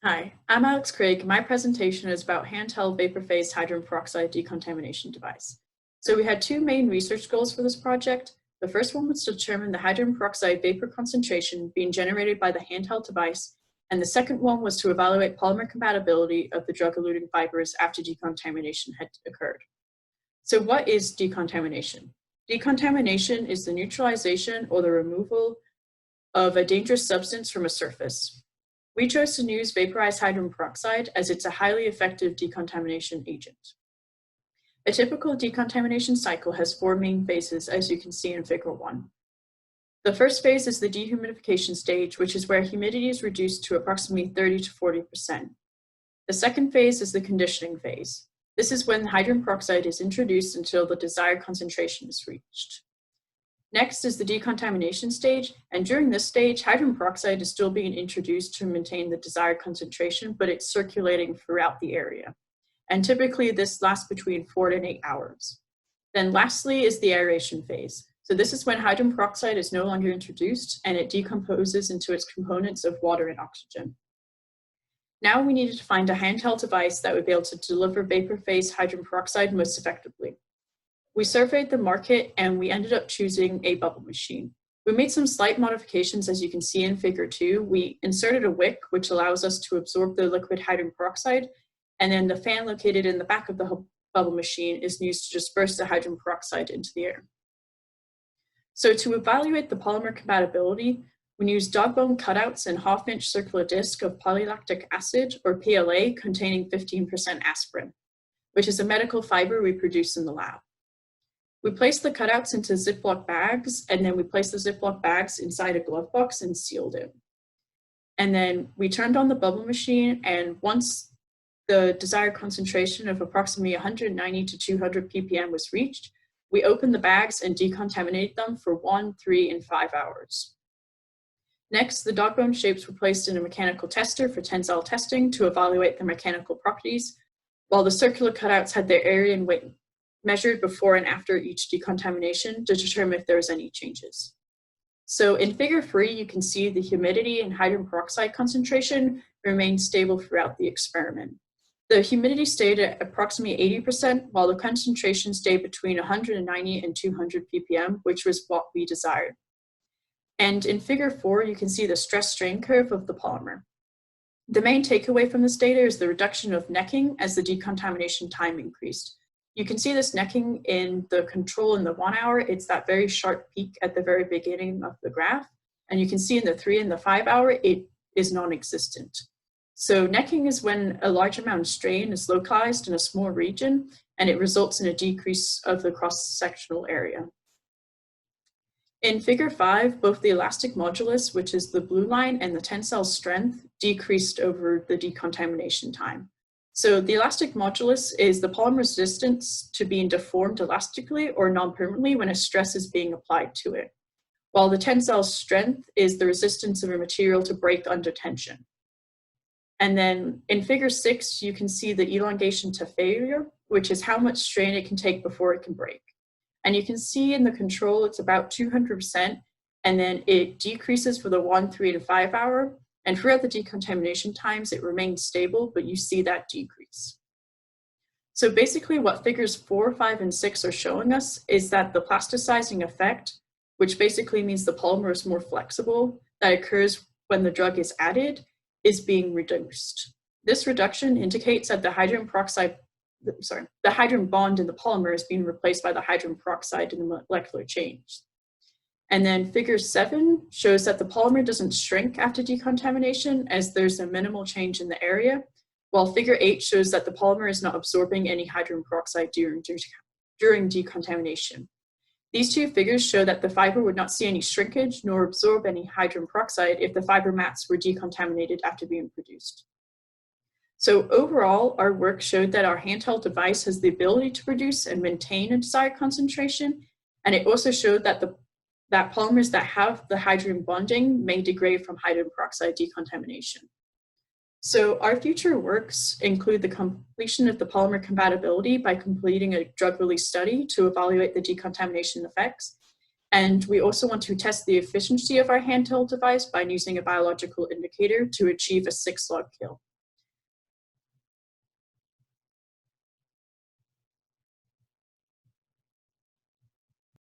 Hi, I'm Alex Craig. My presentation is about handheld vapor-phase hydrogen peroxide decontamination device. So we had two main research goals for this project. The first one was to determine the hydrogen peroxide vapor concentration being generated by the handheld device, and the second one was to evaluate polymer compatibility of the drug-eluting fibers after decontamination had occurred. So what is decontamination? Decontamination is the neutralization or the removal of a dangerous substance from a surface. We chose to use vaporized hydrogen peroxide as it's a highly effective decontamination agent. A typical decontamination cycle has four main phases, as you can see in Figure 1. The first phase is the dehumidification stage, which is where humidity is reduced to approximately 30 to 40%. The second phase is the conditioning phase. This is when hydrogen peroxide is introduced until the desired concentration is reached. Next is the decontamination stage, and during this stage, hydrogen peroxide is still being introduced to maintain the desired concentration, but it's circulating throughout the area. And typically this lasts between 4 to 8 hours. Then lastly is the aeration phase. So this is when hydrogen peroxide is no longer introduced and it decomposes into its components of water and oxygen. Now we needed to find a handheld device that would be able to deliver vapor phase hydrogen peroxide most effectively. We surveyed the market and we ended up choosing a bubble machine. We made some slight modifications, as you can see in Figure 2. We inserted a wick, which allows us to absorb the liquid hydrogen peroxide, and then the fan located in the back of the bubble machine is used to disperse the hydrogen peroxide into the air. So to evaluate the polymer compatibility, we used dog bone cutouts and half-inch circular disc of polylactic acid, or PLA, containing 15% aspirin, which is a medical fiber we produce in the lab. We placed the cutouts into Ziploc bags, and then we placed the Ziploc bags inside a glove box and sealed it. And then we turned on the bubble machine, and once the desired concentration of approximately 190 to 200 ppm was reached, we opened the bags and decontaminated them for 1, 3, and 5 hours. Next, the dog bone shapes were placed in a mechanical tester for tensile testing to evaluate their mechanical properties, while the circular cutouts had their area and weight measured before and after each decontamination to determine if there was any changes. So in Figure 3, you can see the humidity and hydrogen peroxide concentration remained stable throughout the experiment. The humidity stayed at approximately 80%, while the concentration stayed between 190 and 200 ppm, which was what we desired. And in Figure 4, you can see the stress strain curve of the polymer. The main takeaway from this data is the reduction of necking as the decontamination time increased. You can see this necking in the control in the 1 hour. It's that very sharp peak at the very beginning of the graph. And you can see in the 3 and the 5 hour, it is non-existent. So necking is when a large amount of strain is localized in a small region, and it results in a decrease of the cross-sectional area. In Figure 5, both the elastic modulus, which is the blue line, and the tensile strength decreased over the decontamination time. So the elastic modulus is the polymer resistance to being deformed elastically or non-permanently when a stress is being applied to it, while the tensile strength is the resistance of a material to break under tension. And then in Figure 6, you can see the elongation to failure, which is how much strain it can take before it can break. And you can see in the control, it's about 200%, and then it decreases for the 1, 3, to 5 hour. And throughout the decontamination times, it remains stable, but you see that decrease. So basically what Figures 4, 5, and 6 are showing us is that the plasticizing effect, which basically means the polymer is more flexible, that occurs when the drug is added, is being reduced. This reduction indicates that the hydrogen bond in the polymer is being replaced by the hydrogen peroxide in the molecular change. And then Figure 7 shows that the polymer doesn't shrink after decontamination as there's a minimal change in the area, while Figure 8 shows that the polymer is not absorbing any hydrogen peroxide during decontamination. These two figures show that the fiber would not see any shrinkage nor absorb any hydrogen peroxide if the fiber mats were decontaminated after being produced. So overall, our work showed that our handheld device has the ability to produce and maintain a desired concentration, and it also showed that that polymers that have the hydrogen bonding may degrade from hydrogen peroxide decontamination. So our future works include the completion of the polymer compatibility by completing a drug release study to evaluate the decontamination effects. And we also want to test the efficiency of our handheld device by using a biological indicator to achieve a 6-log kill.